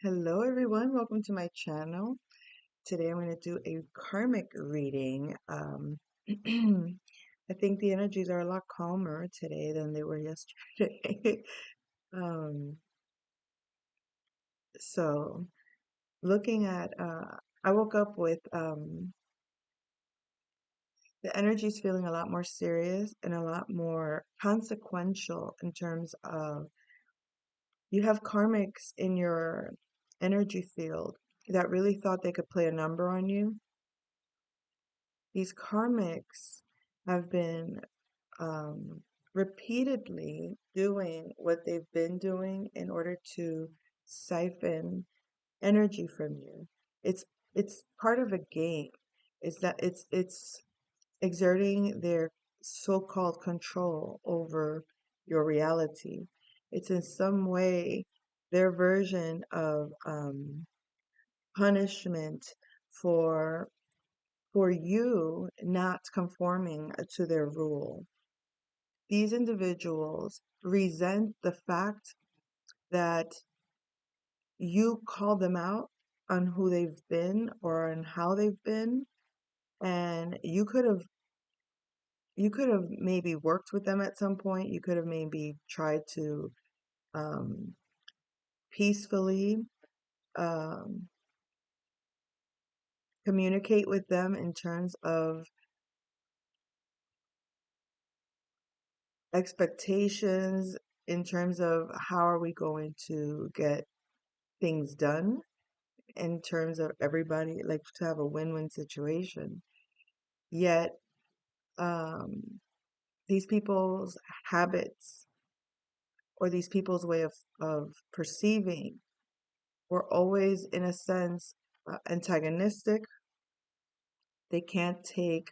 Hello everyone, welcome to my channel. Today I'm going to do a karmic reading. I think the energies are a lot calmer today than they were yesterday. um, so looking at, I woke up with the energies feeling a lot more serious and a lot more consequential in terms of you have karmics in your energy field that really thought they could play a number on you. These karmics have been repeatedly doing what they've been doing in order to siphon energy from you. It's it's part of a game. It's exerting their so-called control over your reality. It's in some way their version of punishment for for you not conforming to their rule. These individuals resent the fact that you call them out on who they've been or on how they've been, and you could have maybe worked with them at some point. You could have maybe tried to um, peacefully um, communicate with them in terms of expectations, in terms of how are we going to get things done, in terms of everybody, like to have a win-win situation. Yet, um, these people's habits or these people's way of perceiving were always, in a sense, antagonistic. They can't take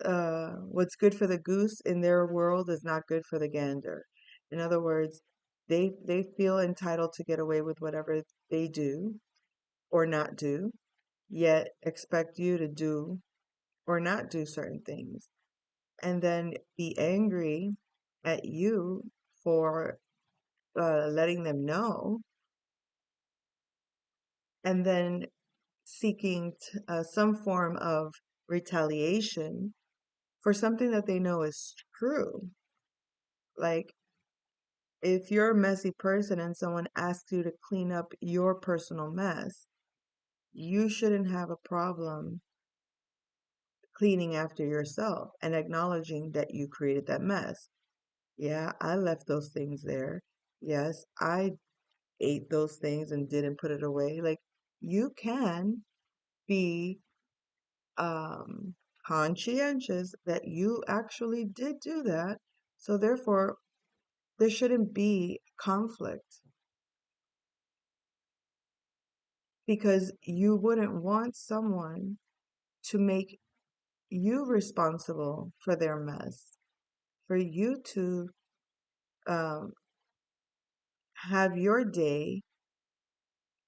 what's good for the goose in their world is not good for the gander. In other words, they feel entitled to get away with whatever they do or not do, yet expect you to do or not do certain things, and then be angry at you for letting them know, and then seeking some form of retaliation for something that they know is true. Like, if you're a messy person and someone asks you to clean up your personal mess, you shouldn't have a problem cleaning after yourself and acknowledging that you created that mess. Yeah, I left those things there. Yes, I ate those things and didn't put it away. Like, you can be um conscientious that you actually did do that. So therefore, there shouldn't be conflict because you wouldn't want someone to make you responsible for their mess, for you to um, have your day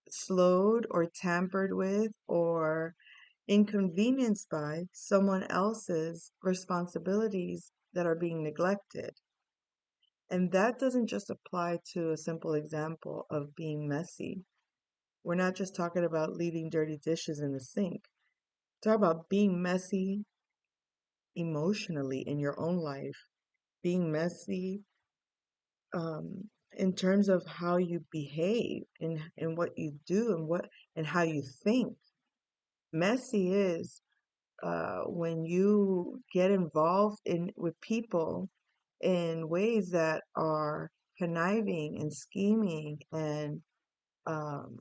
slowed or tampered with or inconvenienced by someone else's responsibilities that are being neglected. And that doesn't just apply to a simple example of being messy. We're not just talking about leaving dirty dishes in the sink. Talk about being messy emotionally in your own life, being messy in terms of how you behave and what you do and how you think. Messy is when you get involved in with people in ways that are conniving and scheming and um,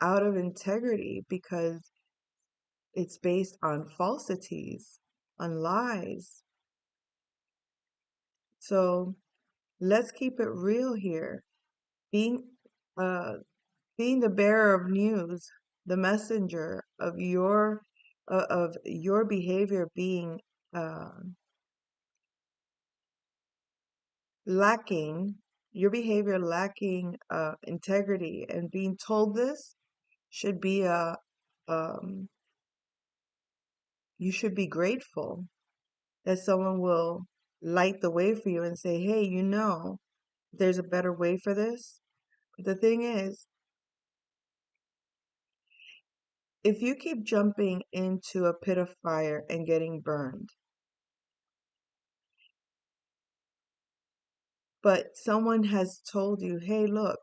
out of integrity because it's based on falsities, on lies. So let's keep it real here. Being uh, being the bearer of news, the messenger of your behavior being uh, lacking, your behavior lacking integrity, and being told this should be a um, you should be grateful that someone will light the way for you and say, hey, there's a better way for this. The thing is, if you keep jumping into a pit of fire and getting burned, but someone has told you, hey, look,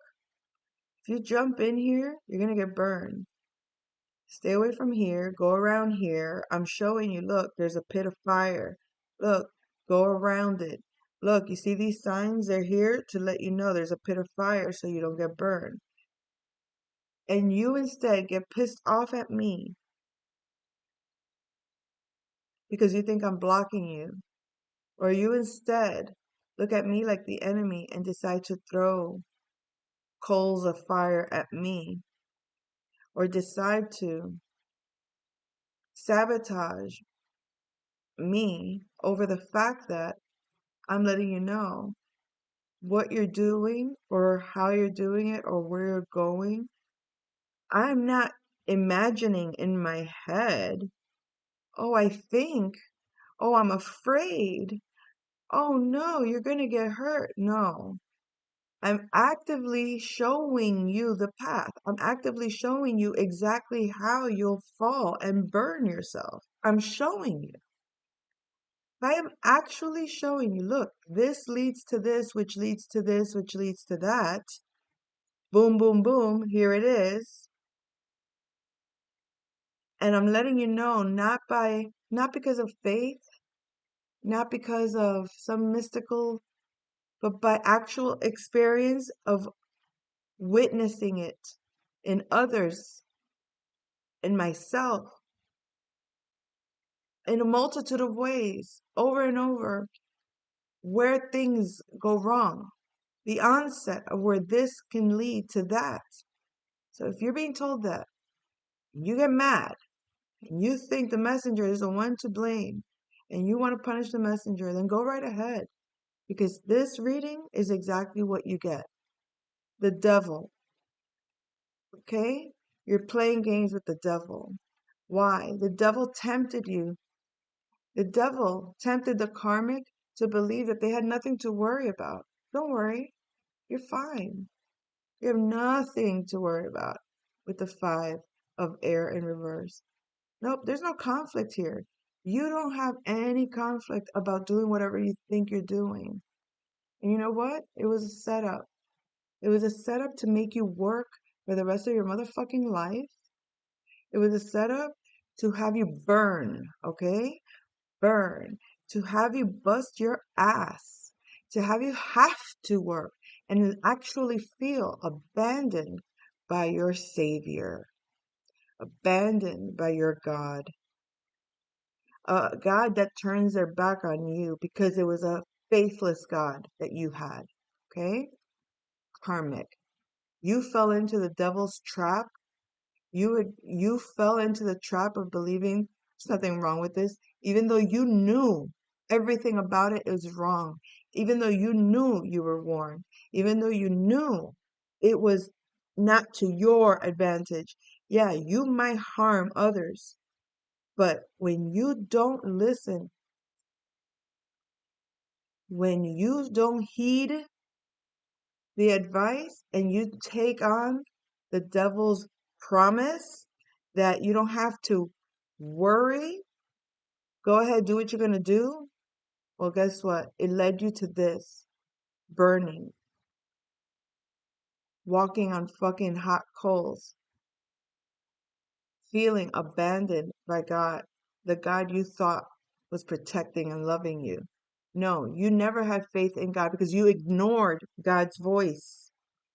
if you jump in here, you're going to get burned. Stay away from here, go around here. I'm showing you, look, there's a pit of fire. Look, go around it. Look, you see these signs? They're here to let you know there's a pit of fire so you don't get burned. And you instead get pissed off at me because you think I'm blocking you. Or you instead look at me like the enemy and decide to throw coals of fire at me. Or decide to sabotage me over the fact that I'm letting you know what you're doing or how you're doing it or where you're going. I'm not imagining in my head, oh, I think, oh, I'm afraid, oh, no, you're going to get hurt. No, I'm actively showing you the path. I'm actively showing you exactly how you'll fall and burn yourself. I'm showing you. I am actually showing you, look, this leads to this, which leads to this, which leads to that. Boom, boom, boom, here it is. And I'm letting you know, not because of faith, not because of some mystical, but by actual experience of witnessing it in others, in myself, in a multitude of ways, over and over, where things go wrong, the onset of where this can lead to that. So if you're being told that, you get mad, and you think the messenger is the one to blame, and you want to punish the messenger, then go right ahead. Because this reading is exactly what you get. The devil. Okay? You're playing games with the devil. Why? The devil tempted you. The devil tempted the karmic to believe that they had nothing to worry about. Don't worry. You're fine. You have nothing to worry about with the 5 of air in reverse. Nope, there's no conflict here. You don't have any conflict about doing whatever you think you're doing. And you know what? It was a setup. It was a setup to make you work for the rest of your motherfucking life. It was a setup to have you burn, okay? Burn. To have you bust your ass. To have you have to work and actually feel abandoned by your Savior. Abandoned by your God. A God that turns their back on you because it was a faithless God that you had. Okay? Karmic. You fell into the devil's trap. You fell into the trap of believing there's nothing wrong with this, even though you knew everything about it is wrong, even though you knew you were warned, even though you knew it was not to your advantage. Yeah, you might harm others, but when you don't listen, when you don't heed the advice and you take on the devil's promise that you don't have to worry, go ahead, do what you're going to do. Well, guess what? It led you to this burning, walking on fucking hot coals, feeling abandoned by God, the God you thought was protecting and loving you. No, you never had faith in God because you ignored God's voice.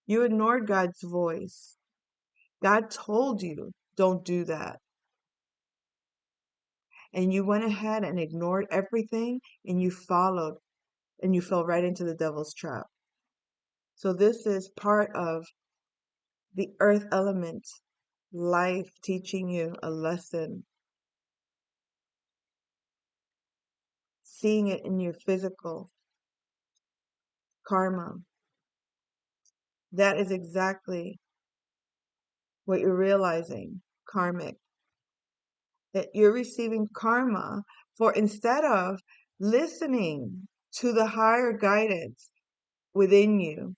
You ignored God's voice. God told you, don't do that. And you went ahead and ignored everything and you followed and you fell right into the devil's trap. So this is part of the earth element, life teaching you a lesson, seeing it in your physical karma. That is exactly what you're realizing, karmic, that you're receiving karma for instead of listening to the higher guidance within you,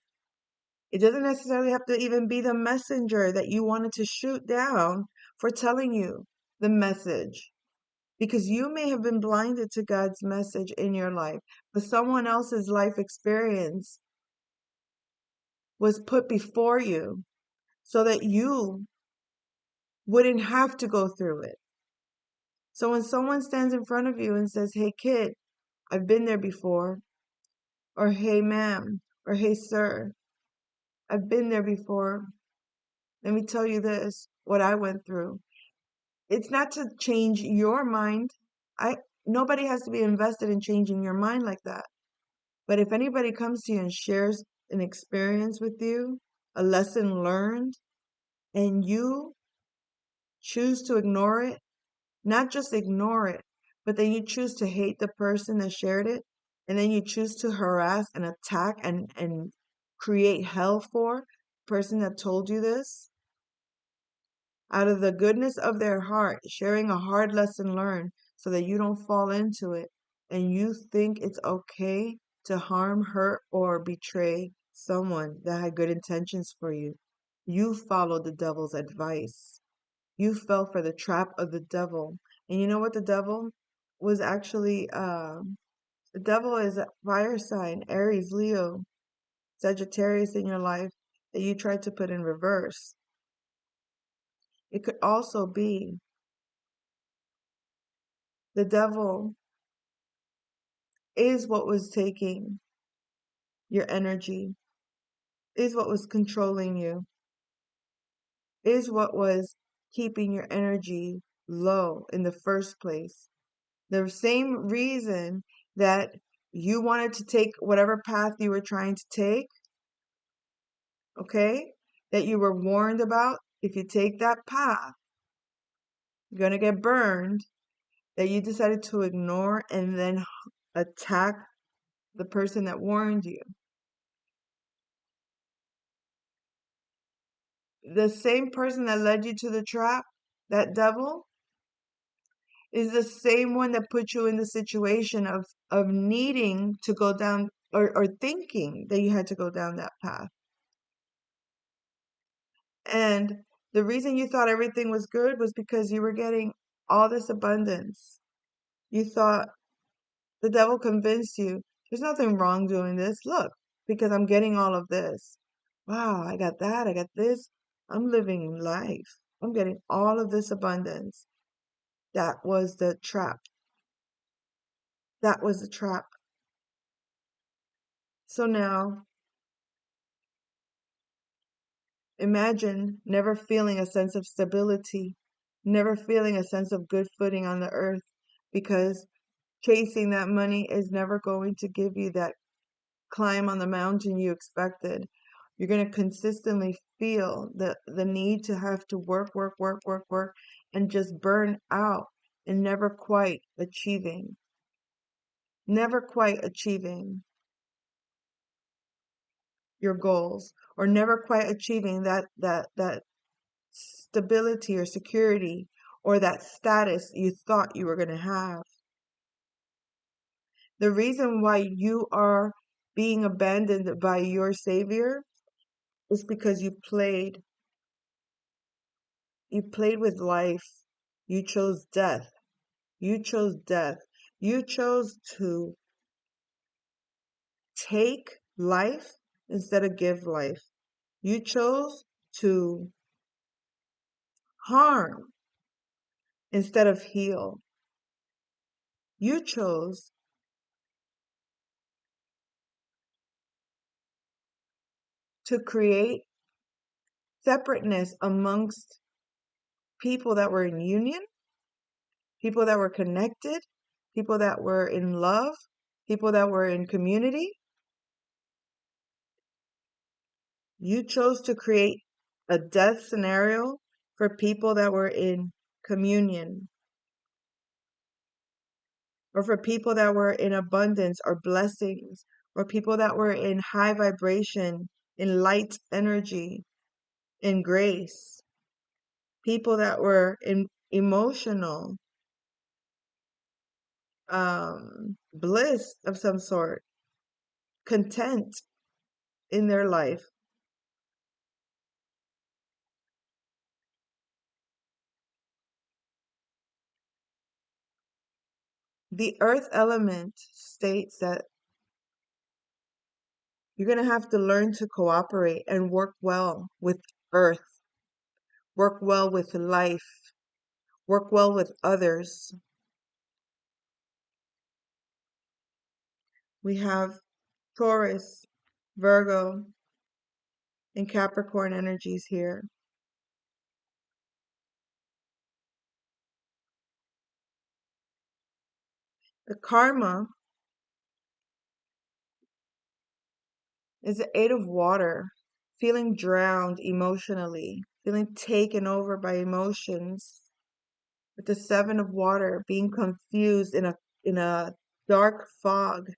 It doesn't necessarily have to even be the messenger that you wanted to shoot down for telling you the message. Because you may have been blinded to God's message in your life, but someone else's life experience was put before you so that you wouldn't have to go through it. So when someone stands in front of you and says, "Hey kid, I've been there before," or "Hey ma'am," or "Hey sir, I've been there before. Let me tell you this, what I went through." It's not to change your mind. I Nobody has to be invested in changing your mind like that. But if anybody comes to you and shares an experience with you, a lesson learned, and you choose to ignore it, not just ignore it, but then you choose to hate the person that shared it, and then you choose to harass and attack and create hell for the person that told you this, out of the goodness of their heart, sharing a hard lesson learned so that you don't fall into it, and you think it's okay to harm, hurt, or betray someone that had good intentions for you. You followed the devil's advice. You fell for the trap of the devil. And you know what the devil was actually? The devil is a fire sign, Aries, Leo, Sagittarius in your life that you tried to put in reverse. It could also be the devil is what was taking your energy, is what was controlling you, is what was keeping your energy low in the first place. The same reason that you wanted to take whatever path you were trying to take, okay, that you were warned about, if you take that path, you're going to get burned, that you decided to ignore and then attack the person that warned you. The same person that led you to the trap, that devil, is the same one that put you in the situation of needing to go down, or thinking that you had to go down that path. And the reason you thought everything was good was because you were getting all this abundance. You thought, the devil convinced you, there's nothing wrong doing this. Look, because I'm getting all of this. Wow, I got that, I got this. I'm living life. I'm getting all of this abundance. That was the trap. That was the trap. So now, imagine never feeling a sense of stability, never feeling a sense of good footing on the earth, because chasing that money is never going to give you that climb on the mountain you expected. You're going to consistently feel the need to have to work, work, work, work, work, and just burn out and never quite achieving your goals, or never quite achieving that stability or security or that status you thought you were going to have. The reason why you are being abandoned by your savior is because you played. You played with life. You chose death. You chose death. You chose to take life instead of give life. You chose to harm instead of heal. You chose to create separateness amongst people that were in union, people that were connected, people that were in love, people that were in community. You chose to create a death scenario for people that were in communion, or for people that were in abundance or blessings, or people that were in high vibration, in light energy, in grace, people that were in emotional bliss of some sort, content in their life. The earth element states that you're going to have to learn to cooperate and work well with earth, work well with life, work well with others. We have Taurus, Virgo, and Capricorn energies here. The karma is the eight of water, feeling drowned emotionally, feeling taken over by emotions. With the seven of water, being confused in a dark fog,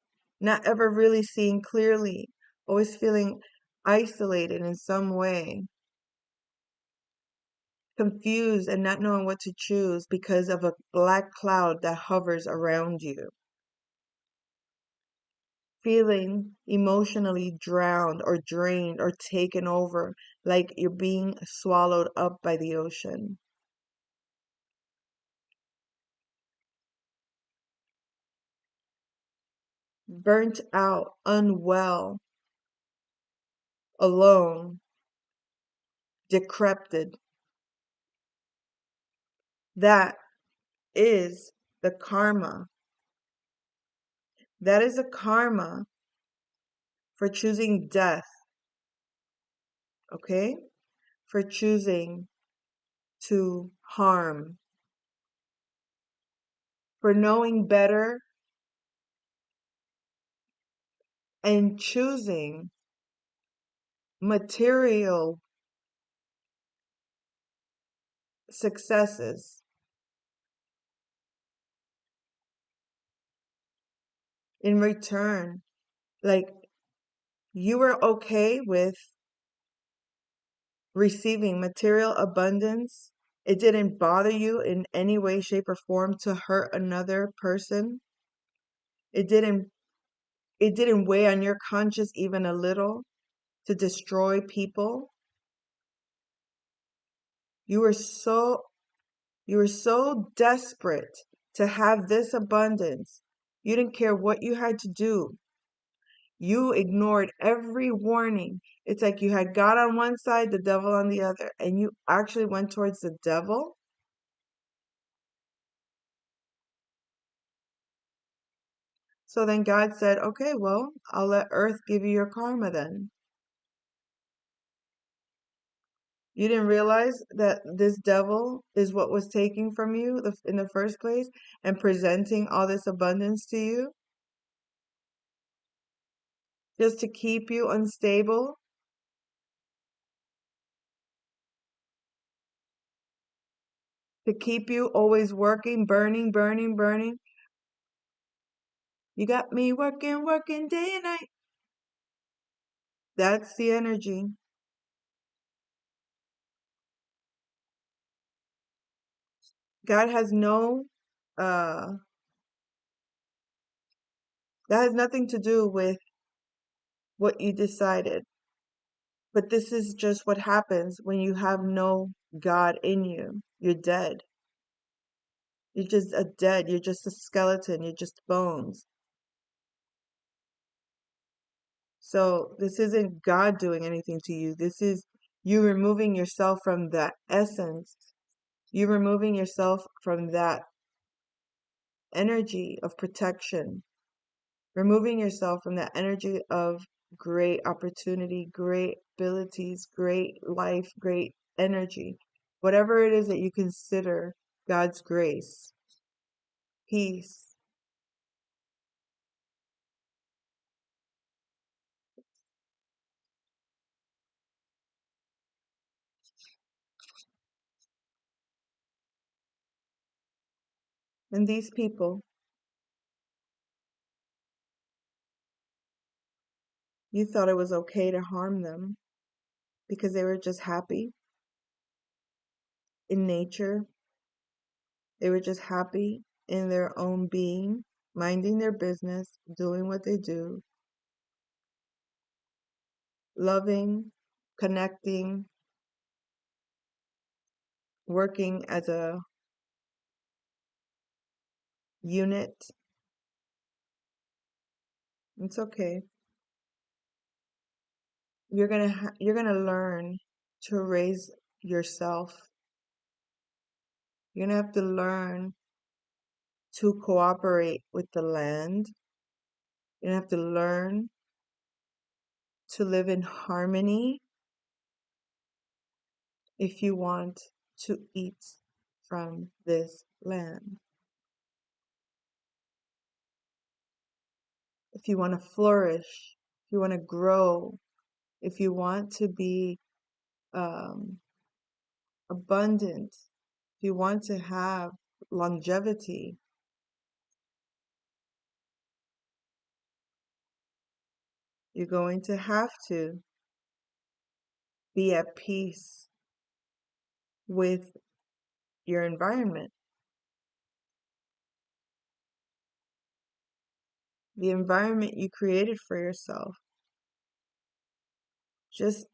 not ever really seeing clearly, always feeling isolated in some way, confused and not knowing what to choose because of a black cloud that hovers around you. Feeling emotionally drowned or drained or taken over, like you're being swallowed up by the ocean. Burnt out, unwell, alone, decrepit. That is the karma. That is a karma for choosing death, okay? For choosing to harm, for knowing better and choosing material successes in return. Like you were okay with receiving material abundance. It didn't bother you in any way, shape, or form to hurt another person. It didn't it didn't weigh on your conscience even a little to destroy people. You were so you were so desperate to have this abundance. You didn't care what you had to do. You ignored every warning. It's like you had God on one side, the devil on the other, and you actually went towards the devil. So then God said, okay, well, I'll let earth give you your karma then. You didn't realize that this devil is what was taking from you in the first place and presenting all this abundance to you just to keep you unstable, to keep you always working, burning, burning, burning. You got me working, working day and night. That's the energy. God has no, uh, that has nothing to do with what you decided. But this is just what happens when you have no God in you. You're dead. You're just a dead. You're just a skeleton. You're just bones. So this isn't God doing anything to you. This is you removing yourself from that essence. You removing yourself from that energy of protection. Removing yourself from that energy of great opportunity, great abilities, great life, great energy. Whatever it is that you consider God's grace, peace. And these people, you thought it was okay to harm them because they were just happy in nature. They were just happy in their own being, minding their business, doing what they do, loving, connecting, working as a unit. It's okay. You're gonna learn to raise yourself. You're gonna have to learn to cooperate with the land. You're gonna have to learn to live in harmony if you want to eat from this land. If you want to flourish, if you want to grow, if you want to be um, abundant, if you want to have longevity, you're going to have to be at peace with your environment. The environment you created for yourself. Just,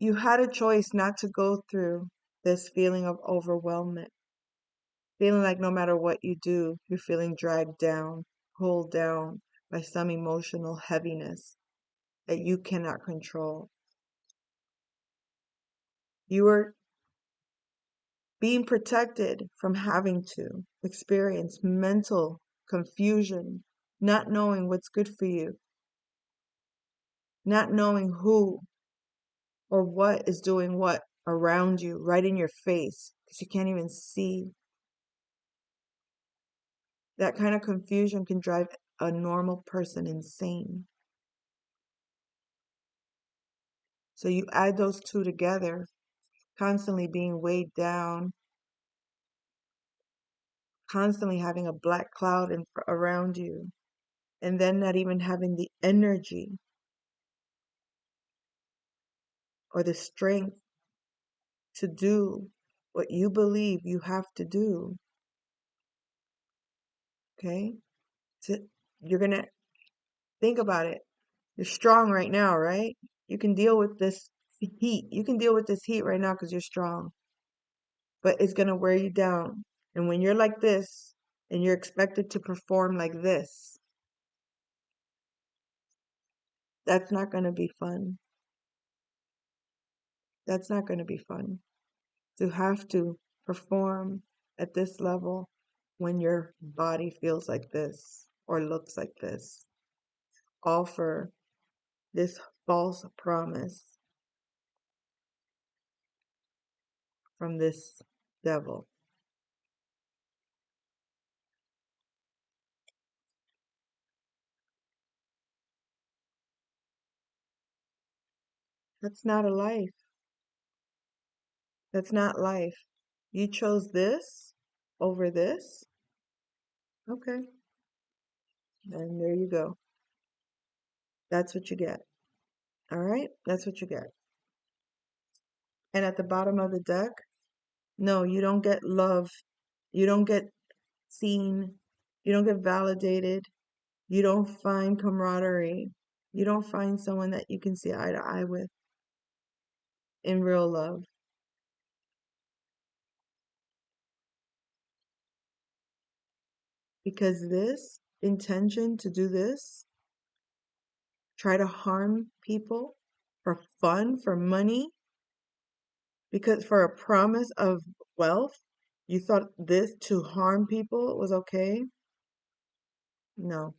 you had a choice not to go through this feeling of overwhelmment, feeling like no matter what you do, you're feeling dragged down, pulled down by some emotional heaviness that you cannot control. You are being protected from having to experience mental confusion, not knowing what's good for you, not knowing who or what is doing what around you, right in your face, because you can't even see. That kind of confusion can drive a normal person insane. So you add those two together, constantly being weighed down, constantly having a black cloud around you, and then not even having the energy or the strength to do what you believe you have to do. Okay? To, you're going to think about it. You're strong right now, right? You can deal with this heat. You can deal with this heat right now because you're strong, but it's going to wear you down. And when you're like this and you're expected to perform like this, that's not going to be fun. That's not going to be fun. To have to perform at this level when your body feels like this or looks like this, all for this false promise from this devil. That's not a life. That's not life. You chose this over this. Okay. And there you go. That's what you get. All right? That's what you get. And at the bottom of the deck, no, you don't get love. You don't get seen. You don't get validated. You don't find camaraderie. You don't find someone that you can see eye to eye with in real love. Because this intention to do this, try to harm people for fun, for money, because for a promise of wealth, you thought this to harm people was okay? No.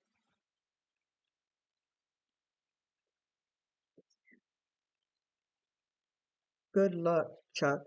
Good luck, Chuck.